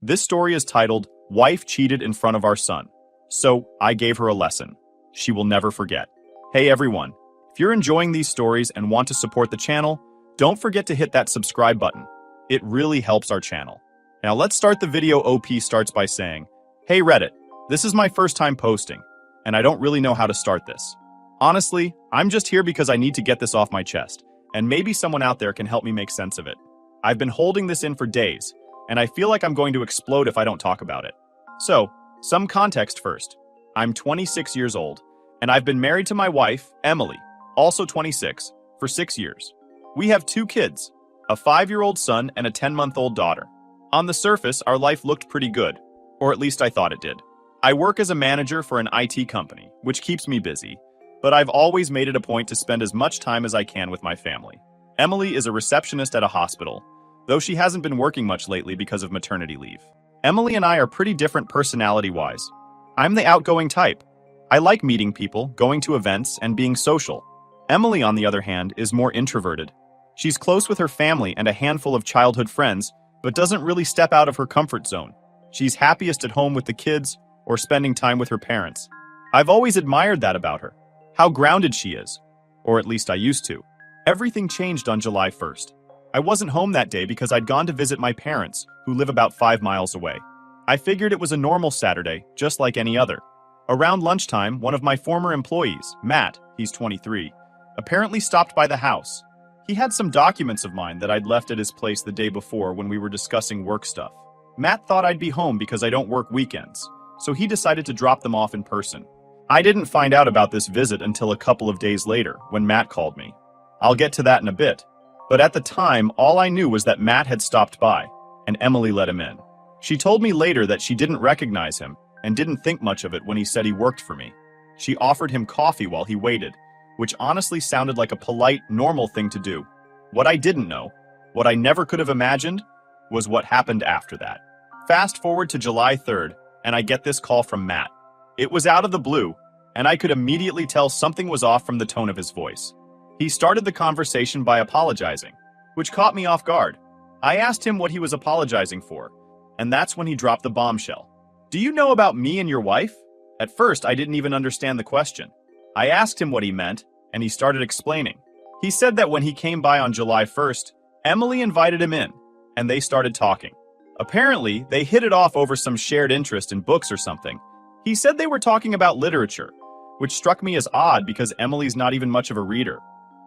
This story is titled, Wife Cheated in Front of Our Son. So, I gave her a lesson. She will never forget. Hey everyone, if you're enjoying these stories and want to support the channel, don't forget to hit that subscribe button. It really helps our channel. Now let's start the video. OP starts by saying, Hey Reddit, this is my first time posting, and I don't really know how to start this. Honestly, I'm just here because I need to get this off my chest, and maybe someone out there can help me make sense of it. I've been holding this in for days, and I feel like I'm going to explode if I don't talk about it. So, some context first. I'm 26 years old, and I've been married to my wife, Emily, also 26, for 6 years. We have 2 kids, a 5-year-old son and a 10-month-old daughter. On the surface, our life looked pretty good, or at least I thought it did. I work as a manager for an IT company, which keeps me busy, but I've always made it a point to spend as much time as I can with my family. Emily is a receptionist at a hospital, though she hasn't been working much lately because of maternity leave. Emily and I are pretty different personality-wise. I'm the outgoing type. I like meeting people, going to events, and being social. Emily, on the other hand, is more introverted. She's close with her family and a handful of childhood friends, but doesn't really step out of her comfort zone. She's happiest at home with the kids or spending time with her parents. I've always admired that about her. How grounded she is. Or at least I used to. Everything changed on July 1st. I wasn't home that day because I'd gone to visit my parents, who live about 5 miles away. I figured it was a normal Saturday, just like any other. Around lunchtime, one of my former employees, Matt, he's 23, apparently stopped by the house. He had some documents of mine that I'd left at his place the day before when we were discussing work stuff. Matt thought I'd be home because I don't work weekends, so he decided to drop them off in person. I didn't find out about this visit until a couple of days later, when Matt called me. I'll get to that in a bit. But at the time, all I knew was that Matt had stopped by, and Emily let him in. She told me later that she didn't recognize him and didn't think much of it when he said he worked for me. She offered him coffee while he waited, which honestly sounded like a polite, normal thing to do. What I didn't know, what I never could have imagined, was what happened after that. Fast forward to July 3rd, and I get this call from Matt. It was out of the blue, and I could immediately tell something was off from the tone of his voice. He started the conversation by apologizing, which caught me off guard. I asked him what he was apologizing for, and that's when he dropped the bombshell. Do you know about me and your wife? At first, I didn't even understand the question. I asked him what he meant, and he started explaining. He said that when he came by on July 1st, Emily invited him in, and they started talking. Apparently, they hit it off over some shared interest in books or something. He said they were talking about literature, which struck me as odd because Emily's not even much of a reader.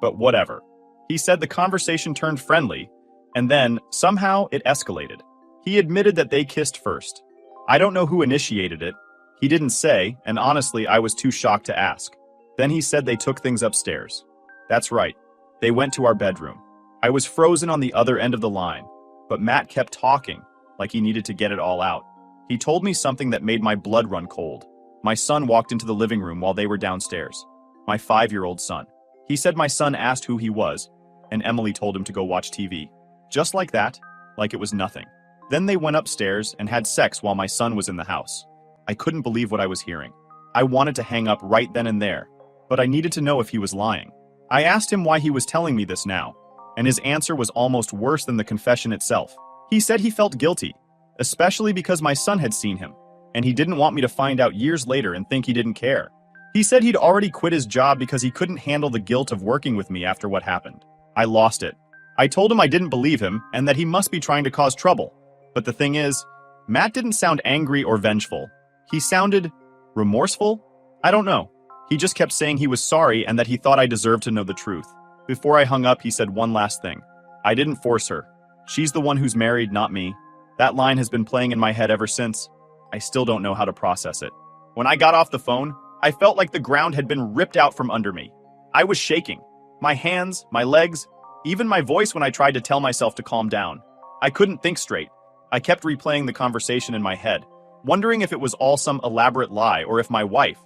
But whatever. He said the conversation turned friendly, and then, somehow, it escalated. He admitted that they kissed first. I don't know who initiated it. He didn't say, and honestly, I was too shocked to ask. Then he said they took things upstairs. That's right. They went to our bedroom. I was frozen on the other end of the line, but Matt kept talking, like he needed to get it all out. He told me something that made my blood run cold. My son walked into the living room while they were downstairs. My 5-year-old son. He said my son asked who he was, and Emily told him to go watch TV. Just like that, like it was nothing. Then they went upstairs and had sex while my son was in the house. I couldn't believe what I was hearing. I wanted to hang up right then and there, but I needed to know if he was lying. I asked him why he was telling me this now, and his answer was almost worse than the confession itself. He said he felt guilty, especially because my son had seen him, and he didn't want me to find out years later and think he didn't care. He said he'd already quit his job because he couldn't handle the guilt of working with me after what happened. I lost it. I told him I didn't believe him and that he must be trying to cause trouble. But the thing is, Matt didn't sound angry or vengeful. He sounded remorseful? I don't know. He just kept saying he was sorry and that he thought I deserved to know the truth. Before I hung up, he said one last thing. I didn't force her. She's the one who's married, not me. That line has been playing in my head ever since. I still don't know how to process it. When I got off the phone, I felt like the ground had been ripped out from under me. I was shaking. My hands, my legs, even my voice when I tried to tell myself to calm down. I couldn't think straight. I kept replaying the conversation in my head, wondering if it was all some elaborate lie or if my wife,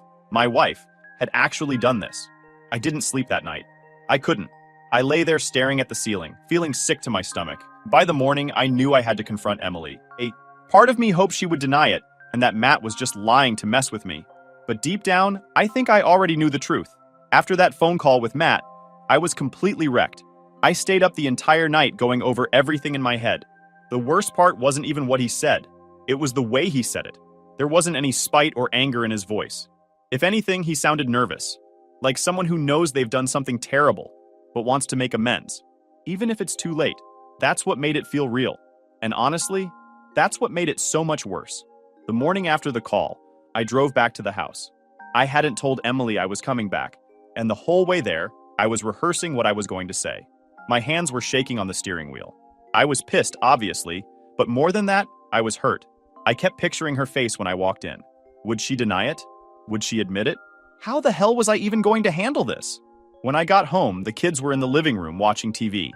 had actually done this. I didn't sleep that night. I couldn't. I lay there staring at the ceiling, feeling sick to my stomach. By the morning, I knew I had to confront Emily. A part of me hoped she would deny it, and that Matt was just lying to mess with me. But deep down, I think I already knew the truth. After that phone call with Matt, I was completely wrecked. I stayed up the entire night going over everything in my head. The worst part wasn't even what he said. It was the way he said it. There wasn't any spite or anger in his voice. If anything, he sounded nervous, like someone who knows they've done something terrible, but wants to make amends, even if it's too late. That's what made it feel real. And honestly, that's what made it so much worse. The morning after the call, I drove back to the house. I hadn't told Emily I was coming back, and the whole way there, I was rehearsing what I was going to say. My hands were shaking on the steering wheel. I was pissed, obviously, but more than that, I was hurt. I kept picturing her face when I walked in. Would she deny it? Would she admit it? How the hell was I even going to handle this? When I got home, the kids were in the living room watching TV.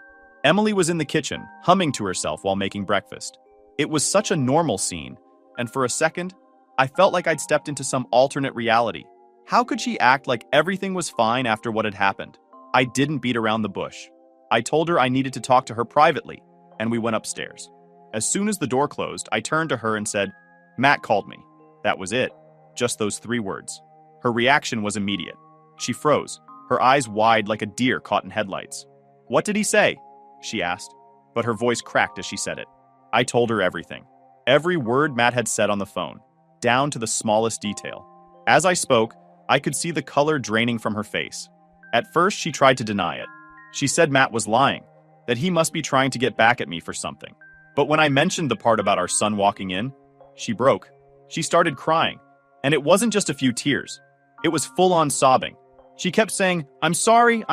Emily was in the kitchen, humming to herself while making breakfast. It was such a normal scene, and for a second, I felt like I'd stepped into some alternate reality. How could she act like everything was fine after what had happened? I didn't beat around the bush. I told her I needed to talk to her privately, and we went upstairs. As soon as the door closed, I turned to her and said, "Matt called me." That was it. Just those 3 words. Her reaction was immediate. She froze, her eyes wide like a deer caught in headlights. "What did he say?" she asked, but her voice cracked as she said it. I told her everything. Every word Matt had said on the phone, down to the smallest detail. As I spoke, I could see the color draining from her face. At first, she tried to deny it. She said Matt was lying, that he must be trying to get back at me for something. But when I mentioned the part about our son walking in, she broke. She started crying, and it wasn't just a few tears. It was full-on sobbing. She kept saying, I'm sorry,"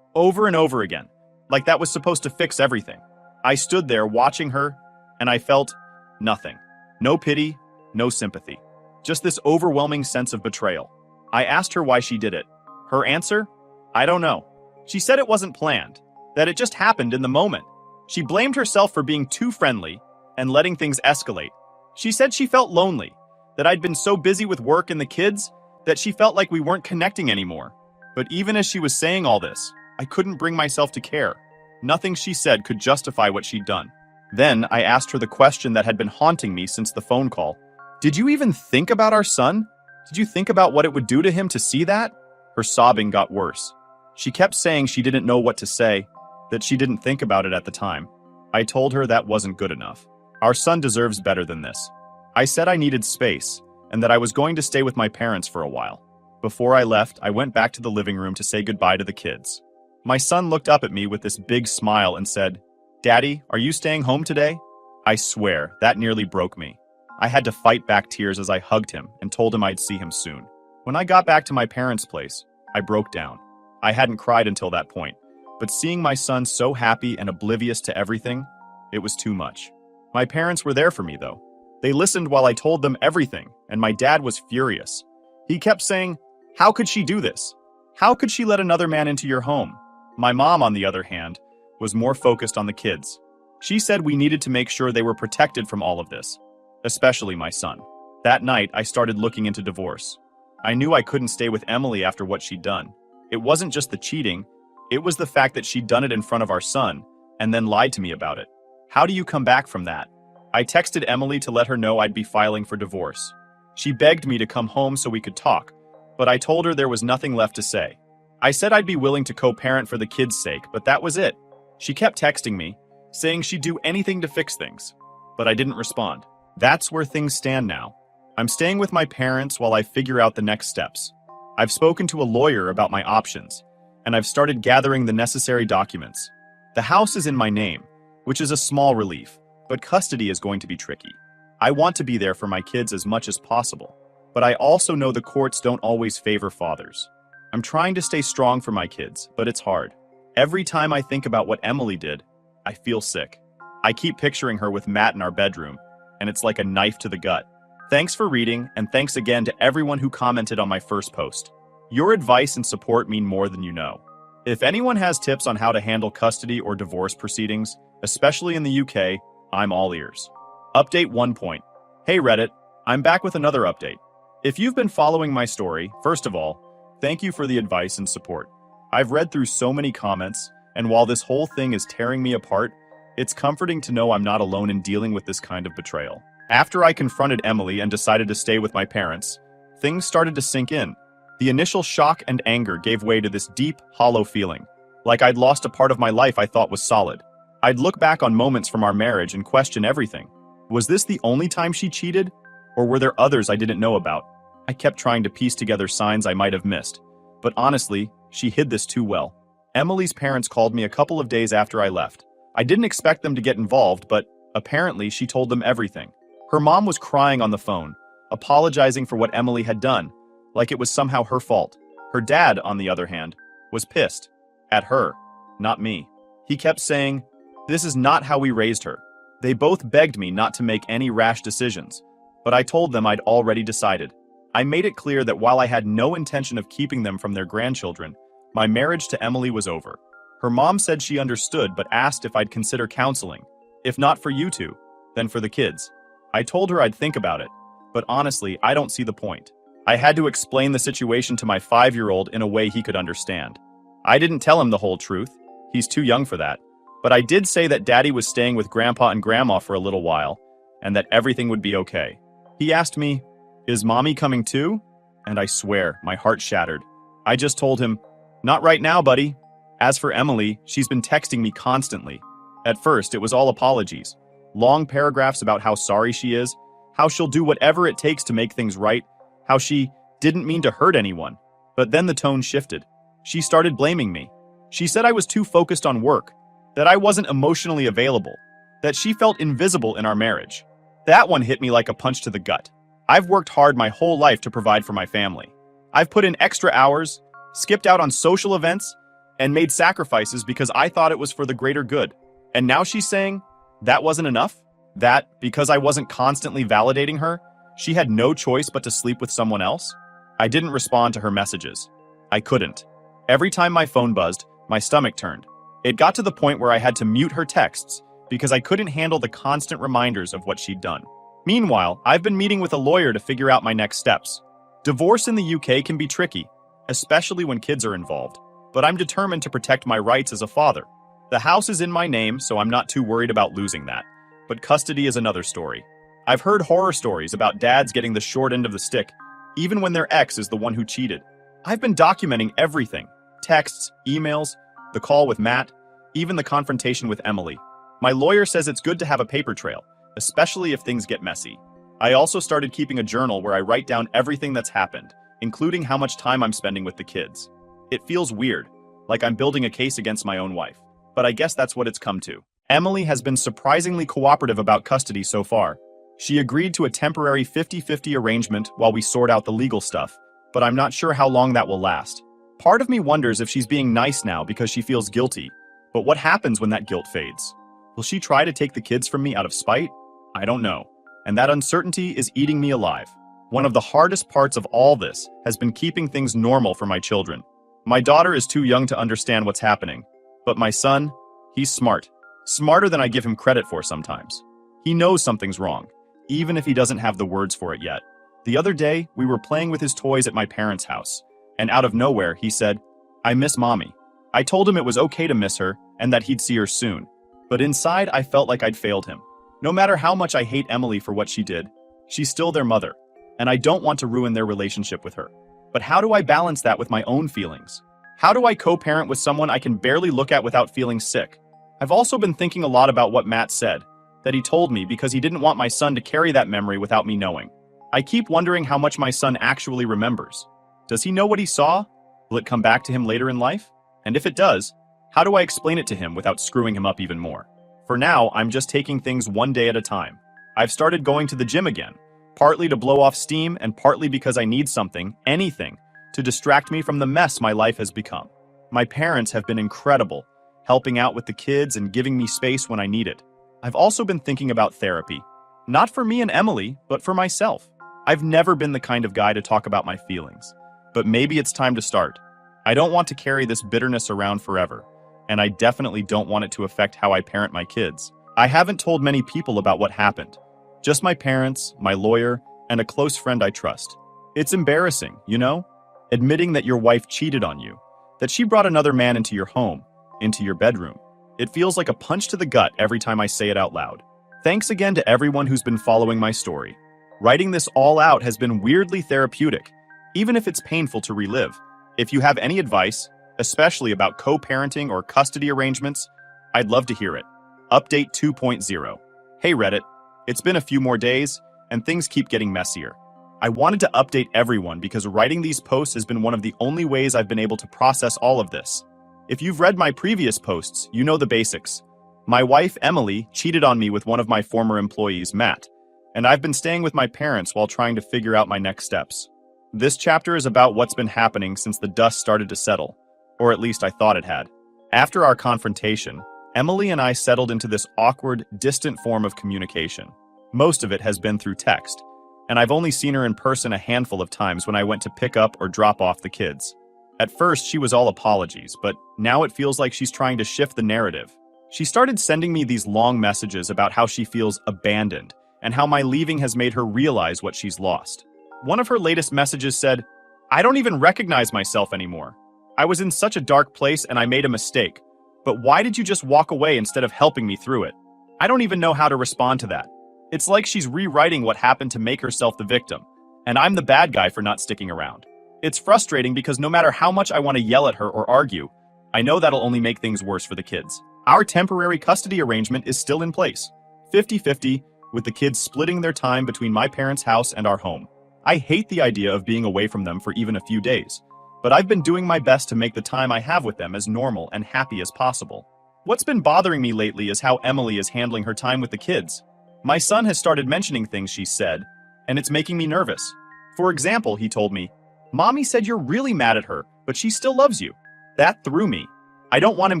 over and over again, like that was supposed to fix everything. I stood there watching her, and I felt nothing. No pity, no sympathy. Just this overwhelming sense of betrayal. I asked her why she did it. Her answer? I don't know. She said it wasn't planned, that it just happened in the moment. She blamed herself for being too friendly and letting things escalate. She said she felt lonely, that I'd been so busy with work and the kids that she felt like we weren't connecting anymore. But even as she was saying all this, I couldn't bring myself to care. Nothing she said could justify what she'd done. Then I asked her the question that had been haunting me since the phone call. Did you even think about our son? Did you think about what it would do to him to see that? Her sobbing got worse. She kept saying she didn't know what to say, that she didn't think about it at the time. I told her that wasn't good enough. Our son deserves better than this. I said I needed space, and that I was going to stay with my parents for a while. Before I left, I went back to the living room to say goodbye to the kids. My son looked up at me with this big smile and said, "Daddy, are you staying home today?" I swear, that nearly broke me. I had to fight back tears as I hugged him and told him I'd see him soon. When I got back to my parents' place, I broke down. I hadn't cried until that point, but seeing my son so happy and oblivious to everything, it was too much. My parents were there for me, though. They listened while I told them everything, and my dad was furious. He kept saying, "How could she do this? How could she let another man into your home?" My mom, on the other hand, was more focused on the kids. She said we needed to make sure they were protected from all of this, especially my son. That night, I started looking into divorce. I knew I couldn't stay with Emily after what she'd done. It wasn't just the cheating, it was the fact that she'd done it in front of our son and then lied to me about it. How do you come back from that? I texted Emily to let her know I'd be filing for divorce. She begged me to come home so we could talk, but I told her there was nothing left to say. I said I'd be willing to co-parent for the kids' sake, but that was it. She kept texting me, saying she'd do anything to fix things, but I didn't respond. That's where things stand now. I'm staying with my parents while I figure out the next steps. I've spoken to a lawyer about my options, and I've started gathering the necessary documents. The house is in my name, which is a small relief, but custody is going to be tricky. I want to be there for my kids as much as possible, but I also know the courts don't always favor fathers. I'm trying to stay strong for my kids, but it's hard. Every time I think about what Emily did, I feel sick. I keep picturing her with Matt in our bedroom, and it's like a knife to the gut. Thanks for reading, and thanks again to everyone who commented on my first post. Your advice and support mean more than you know. If anyone has tips on how to handle custody or divorce proceedings, especially in the UK, I'm all ears. Update 1 point. Hey Reddit, I'm back with another update. If you've been following my story, first of all, thank you for the advice and support. I've read through so many comments, and while this whole thing is tearing me apart, it's comforting to know I'm not alone in dealing with this kind of betrayal. After I confronted Emily and decided to stay with my parents, things started to sink in. The initial shock and anger gave way to this deep, hollow feeling, like I'd lost a part of my life I thought was solid. I'd look back on moments from our marriage and question everything. Was this the only time she cheated? Or were there others I didn't know about? I kept trying to piece together signs I might have missed. But honestly, she hid this too well. Emily's parents called me a couple of days after I left. I didn't expect them to get involved, but apparently she told them everything. Her mom was crying on the phone, apologizing for what Emily had done, like it was somehow her fault. Her dad, on the other hand, was pissed. At her, not me. He kept saying, "This is not how we raised her." They both begged me not to make any rash decisions, but I told them I'd already decided. I made it clear that while I had no intention of keeping them from their grandchildren, my marriage to Emily was over. Her mom said she understood but asked if I'd consider counseling. If not for you two, then for the kids. I told her I'd think about it, but honestly, I don't see the point. I had to explain the situation to my 5-year-old in a way he could understand. I didn't tell him the whole truth. He's too young for that. But I did say that Daddy was staying with Grandpa and Grandma for a little while, and that everything would be okay. He asked me, "Is Mommy coming too?" And I swear, my heart shattered. I just told him, "Not right now, buddy." As for Emily, she's been texting me constantly. At first, it was all apologies. Long paragraphs about how sorry she is, how she'll do whatever it takes to make things right, how she didn't mean to hurt anyone. But then the tone shifted. She started blaming me. She said I was too focused on work, that I wasn't emotionally available, that she felt invisible in our marriage. That one hit me like a punch to the gut. I've worked hard my whole life to provide for my family. I've put in extra hours, skipped out on social events, and made sacrifices because I thought it was for the greater good. And now she's saying that wasn't enough? That, because I wasn't constantly validating her, she had no choice but to sleep with someone else? I didn't respond to her messages. I couldn't. Every time my phone buzzed, my stomach turned. It got to the point where I had to mute her texts because I couldn't handle the constant reminders of what she'd done. Meanwhile, I've been meeting with a lawyer to figure out my next steps. Divorce in the UK can be tricky, especially when kids are involved, but I'm determined to protect my rights as a father. The house is in my name, so I'm not too worried about losing that. But custody is another story. I've heard horror stories about dads getting the short end of the stick, even when their ex is the one who cheated. I've been documenting everything: texts, emails, the call with Matt, even the confrontation with Emily. My lawyer says it's good to have a paper trail, especially if things get messy. I also started keeping a journal where I write down everything that's happened, including how much time I'm spending with the kids. It feels weird, like I'm building a case against my own wife. But I guess that's what it's come to. Emily has been surprisingly cooperative about custody so far. She agreed to a temporary 50-50 arrangement while we sort out the legal stuff, but I'm not sure how long that will last. Part of me wonders if she's being nice now because she feels guilty, but what happens when that guilt fades? Will she try to take the kids from me out of spite? I don't know. And that uncertainty is eating me alive. One of the hardest parts of all this has been keeping things normal for my children. My daughter is too young to understand what's happening, but my son, he's smart. Smarter than I give him credit for sometimes. He knows something's wrong, even if he doesn't have the words for it yet. The other day, we were playing with his toys at my parents' house, and out of nowhere, he said, "I miss Mommy." I told him it was okay to miss her and that he'd see her soon. But inside, I felt like I'd failed him. No matter how much I hate Emily for what she did, she's still their mother, and I don't want to ruin their relationship with her. But how do I balance that with my own feelings? How do I co-parent with someone I can barely look at without feeling sick? I've also been thinking a lot about what Matt said, that he told me because he didn't want my son to carry that memory without me knowing. I keep wondering how much my son actually remembers. Does he know what he saw? Will it come back to him later in life? And if it does, how do I explain it to him without screwing him up even more? For now, I'm just taking things one day at a time. I've started going to the gym again, partly to blow off steam and partly because I need something, anything, to distract me from the mess my life has become. My parents have been incredible, helping out with the kids and giving me space when I need it. I've also been thinking about therapy, not for me and Emily, but for myself. I've never been the kind of guy to talk about my feelings, but maybe it's time to start. I don't want to carry this bitterness around forever, and I definitely don't want it to affect how I parent my kids. I haven't told many people about what happened, just my parents, my lawyer, and a close friend I trust. It's embarrassing, you know? Admitting that your wife cheated on you, that she brought another man into your home, into your bedroom. It feels like a punch to the gut every time I say it out loud. Thanks again to everyone who's been following my story. Writing this all out has been weirdly therapeutic, even if it's painful to relive. If you have any advice, especially about co-parenting or custody arrangements, I'd love to hear it. Update 2.0. Hey Reddit, It's been a few more days, and things keep getting messier. I wanted to update everyone because writing these posts has been one of the only ways I've been able to process all of this. If you've read my previous posts, you know the basics. My wife, Emily, cheated on me with one of my former employees, Matt, and I've been staying with my parents while trying to figure out my next steps. This chapter is about what's been happening since the dust started to settle, or at least I thought it had. After our confrontation, Emily and I settled into this awkward, distant form of communication. Most of it has been through text, and I've only seen her in person a handful of times when I went to pick up or drop off the kids. At first, she was all apologies, but now it feels like she's trying to shift the narrative. She started sending me these long messages about how she feels abandoned and how my leaving has made her realize what she's lost. One of her latest messages said, "I don't even recognize myself anymore. I was in such a dark place and I made a mistake. But why did you just walk away instead of helping me through it?" I don't even know how to respond to that. It's like she's rewriting what happened to make herself the victim, and I'm the bad guy for not sticking around. It's frustrating because no matter how much I want to yell at her or argue, I know that'll only make things worse for the kids. Our temporary custody arrangement is still in place, 50-50, with the kids splitting their time between my parents' house and our home. I hate the idea of being away from them for even a few days, but I've been doing my best to make the time I have with them as normal and happy as possible. What's been bothering me lately is how Emily is handling her time with the kids. My son has started mentioning things she said, and it's making me nervous. For example, he told me, "Mommy said you're really mad at her, but she still loves you." That threw me. I don't want him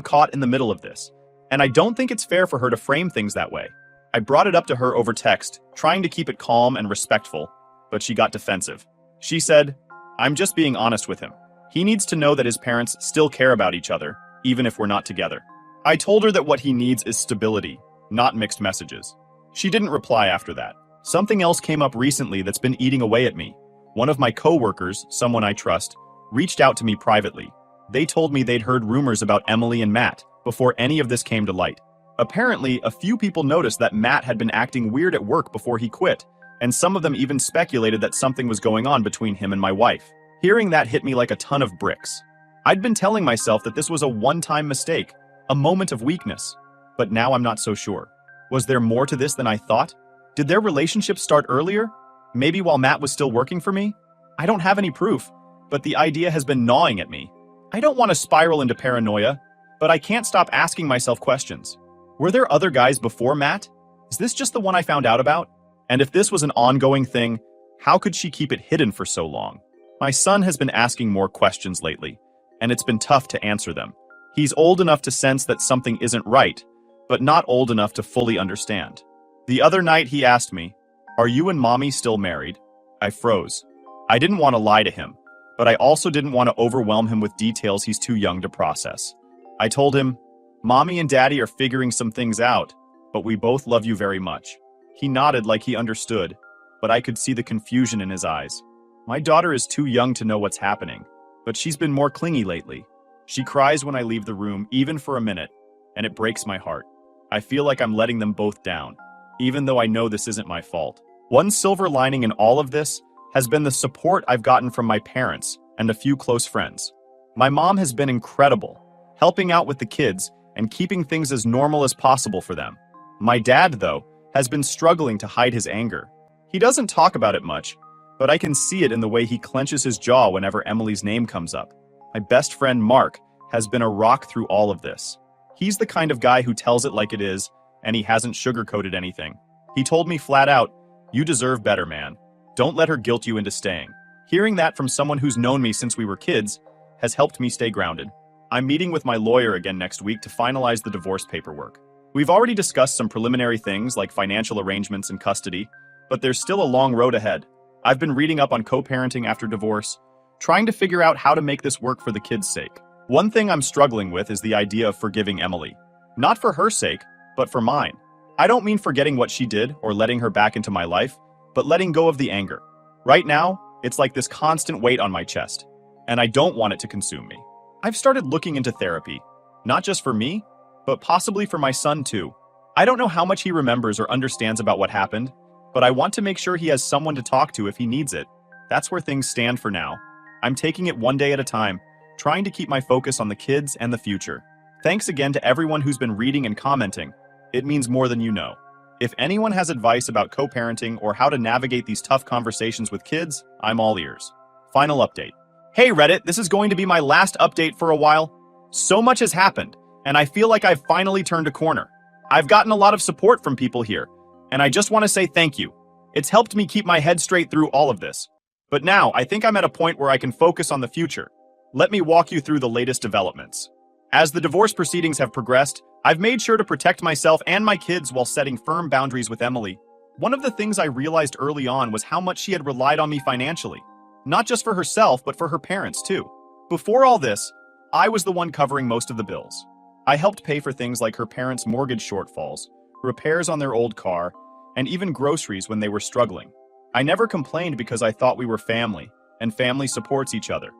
caught in the middle of this, and I don't think it's fair for her to frame things that way. I brought it up to her over text, trying to keep it calm and respectful, but she got defensive. She said, "I'm just being honest with him. He needs to know that his parents still care about each other, even if we're not together." I told her that what he needs is stability, not mixed messages. She didn't reply after that. Something else came up recently that's been eating away at me. One of my coworkers, someone I trust, reached out to me privately. They told me they'd heard rumors about Emily and Matt before any of this came to light. Apparently, a few people noticed that Matt had been acting weird at work before he quit, and some of them even speculated that something was going on between him and my wife. Hearing that hit me like a ton of bricks. I'd been telling myself that this was a one-time mistake, a moment of weakness, but now I'm not so sure. Was there more to this than I thought? Did their relationship start earlier? Maybe while Matt was still working for me? I don't have any proof, but the idea has been gnawing at me. I don't want to spiral into paranoia, but I can't stop asking myself questions. Were there other guys before Matt? Is this just the one I found out about? And if this was an ongoing thing, how could she keep it hidden for so long? My son has been asking more questions lately, and it's been tough to answer them. He's old enough to sense that something isn't right, but not old enough to fully understand. The other night he asked me, "Are you and Mommy still married?" I froze. I didn't want to lie to him, but I also didn't want to overwhelm him with details he's too young to process. I told him, "Mommy and Daddy are figuring some things out, but we both love you very much." He nodded like he understood, but I could see the confusion in his eyes. My daughter is too young to know what's happening, but she's been more clingy lately. She cries when I leave the room, even for a minute, and it breaks my heart. I feel like I'm letting them both down, even though I know this isn't my fault. One silver lining in all of this has been the support I've gotten from my parents and a few close friends. My mom has been incredible, helping out with the kids and keeping things as normal as possible for them. My dad, though, has been struggling to hide his anger. He doesn't talk about it much, but I can see it in the way he clenches his jaw whenever Emily's name comes up. My best friend, Mark, has been a rock through all of this. He's the kind of guy who tells it like it is, and he hasn't sugarcoated anything. He told me flat out, "You deserve better, man. Don't let her guilt you into staying." Hearing that from someone who's known me since we were kids has helped me stay grounded. I'm meeting with my lawyer again next week to finalize the divorce paperwork. We've already discussed some preliminary things like financial arrangements and custody, but there's still a long road ahead. I've been reading up on co-parenting after divorce, trying to figure out how to make this work for the kids' sake. One thing I'm struggling with is the idea of forgiving Emily. Not for her sake, but for mine. I don't mean forgetting what she did or letting her back into my life, but letting go of the anger. Right now, it's like this constant weight on my chest, and I don't want it to consume me. I've started looking into therapy, not just for me, but possibly for my son too. I don't know how much he remembers or understands about what happened, but I want to make sure he has someone to talk to if he needs it. That's where things stand for now. I'm taking it one day at a time, trying to keep my focus on the kids and the future. Thanks again to everyone who's been reading and commenting. It means more than you know. If anyone has advice about co-parenting or how to navigate these tough conversations with kids, I'm all ears. Final update. Hey Reddit, this is going to be my last update for a while. So much has happened, and I feel like I've finally turned a corner. I've gotten a lot of support from people here, and I just want to say thank you. It's helped me keep my head straight through all of this. But now, I think I'm at a point where I can focus on the future. Let me walk you through the latest developments. As the divorce proceedings have progressed, I've made sure to protect myself and my kids while setting firm boundaries with Emily. One of the things I realized early on was how much she had relied on me financially. Not just for herself, but for her parents too. Before all this, I was the one covering most of the bills. I helped pay for things like her parents' mortgage shortfalls, repairs on their old car, and even groceries when they were struggling. I never complained because I thought we were family, and family supports each other.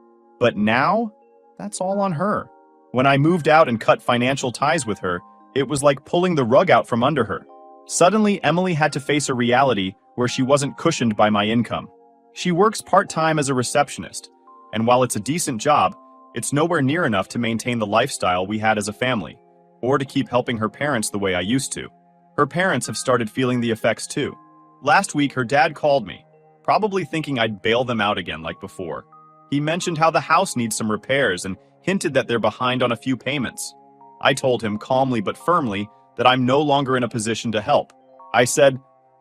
But now, that's all on her. When I moved out and cut financial ties with her, it was like pulling the rug out from under her. Suddenly, Emily had to face a reality where she wasn't cushioned by my income. She works part-time as a receptionist, and while it's a decent job, it's nowhere near enough to maintain the lifestyle we had as a family, or to keep helping her parents the way I used to. Her parents have started feeling the effects too. Last week, her dad called me, probably thinking I'd bail them out again like before. He mentioned how the house needs some repairs and hinted that they're behind on a few payments. I told him calmly but firmly that I'm no longer in a position to help. I said,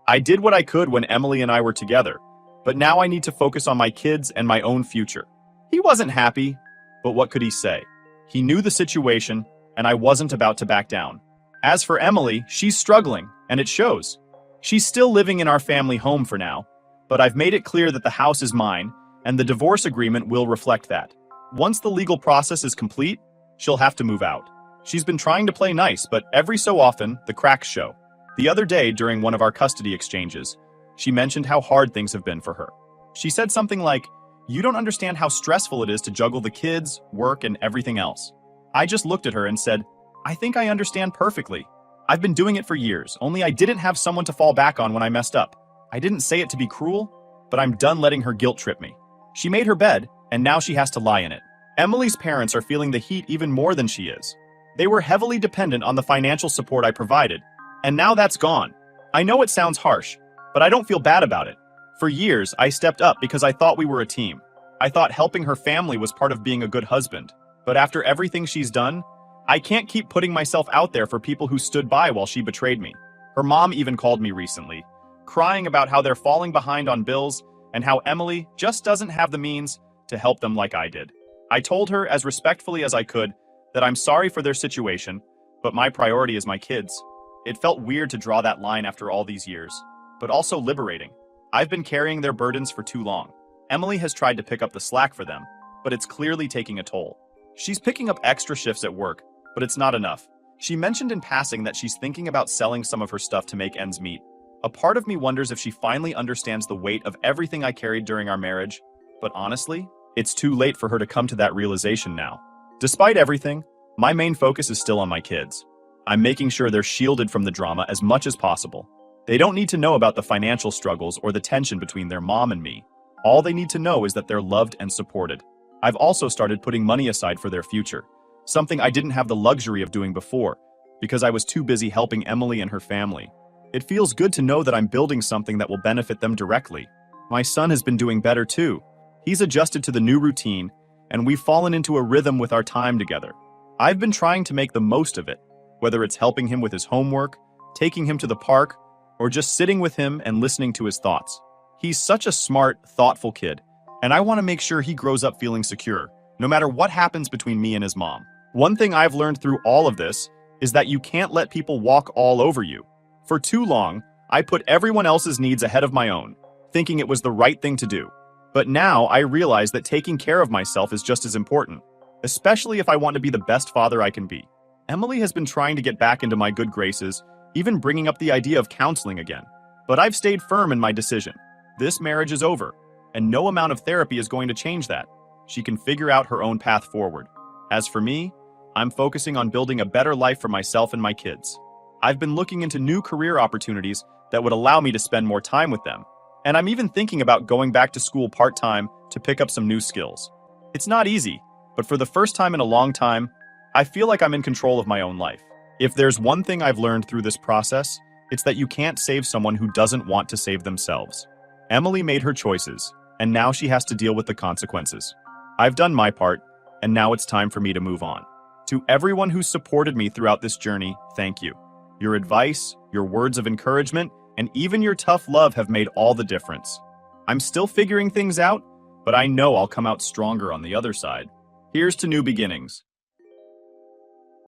I did what I could when Emily and I were together, but now I need to focus on my kids and my own future. He wasn't happy, but what could he say? He knew the situation, and I wasn't about to back down. As for Emily, she's struggling, and it shows. She's still living in our family home for now, but I've made it clear that the house is mine, and the divorce agreement will reflect that. Once the legal process is complete, she'll have to move out. She's been trying to play nice, but every so often, the cracks show. The other day, during one of our custody exchanges, she mentioned how hard things have been for her. She said something like, "You don't understand how stressful it is to juggle the kids, work, and everything else." I just looked at her and said, I think I understand perfectly. I've been doing it for years, only I didn't have someone to fall back on when I messed up. I didn't say it to be cruel, but I'm done letting her guilt trip me. She made her bed, and now she has to lie in it. Emily's parents are feeling the heat even more than she is. They were heavily dependent on the financial support I provided, and now that's gone. I know it sounds harsh, but I don't feel bad about it. For years, I stepped up because I thought we were a team. I thought helping her family was part of being a good husband. But after everything she's done, I can't keep putting myself out there for people who stood by while she betrayed me. Her mom even called me recently, crying about how they're falling behind on bills and how Emily just doesn't have the means to help them like I did. I told her as respectfully as I could that I'm sorry for their situation, but my priority is my kids. It felt weird to draw that line after all these years, but also liberating. I've been carrying their burdens for too long. Emily has tried to pick up the slack for them, but it's clearly taking a toll. She's picking up extra shifts at work, but it's not enough. She mentioned in passing that she's thinking about selling some of her stuff to make ends meet. A part of me wonders if she finally understands the weight of everything I carried during our marriage, but honestly, it's too late for her to come to that realization now. Despite everything, my main focus is still on my kids. I'm making sure they're shielded from the drama as much as possible. They don't need to know about the financial struggles or the tension between their mom and me. All they need to know is that they're loved and supported. I've also started putting money aside for their future, something I didn't have the luxury of doing before, because I was too busy helping Emily and her family. It feels good to know that I'm building something that will benefit them directly. My son has been doing better too. He's adjusted to the new routine, and we've fallen into a rhythm with our time together. I've been trying to make the most of it, whether it's helping him with his homework, taking him to the park, or just sitting with him and listening to his thoughts. He's such a smart, thoughtful kid, and I want to make sure he grows up feeling secure, no matter what happens between me and his mom. One thing I've learned through all of this is that you can't let people walk all over you. For too long, I put everyone else's needs ahead of my own, thinking it was the right thing to do. But now I realize that taking care of myself is just as important, especially if I want to be the best father I can be. Emily has been trying to get back into my good graces, even bringing up the idea of counseling again. But I've stayed firm in my decision. This marriage is over, and no amount of therapy is going to change that. She can figure out her own path forward. As for me, I'm focusing on building a better life for myself and my kids. I've been looking into new career opportunities that would allow me to spend more time with them. And I'm even thinking about going back to school part-time to pick up some new skills. It's not easy, but for the first time in a long time, I feel like I'm in control of my own life. If there's one thing I've learned through this process, It's that you can't save someone who doesn't want to save themselves. Emily made her choices, and now she has to deal with the consequences. I've done my part, and now it's time for me to move on. To everyone who supported me throughout this journey, thank you. Your advice, your words of encouragement, and even your tough love have made all the difference. I'm still figuring things out, but I know I'll come out stronger on the other side. Here's to new beginnings.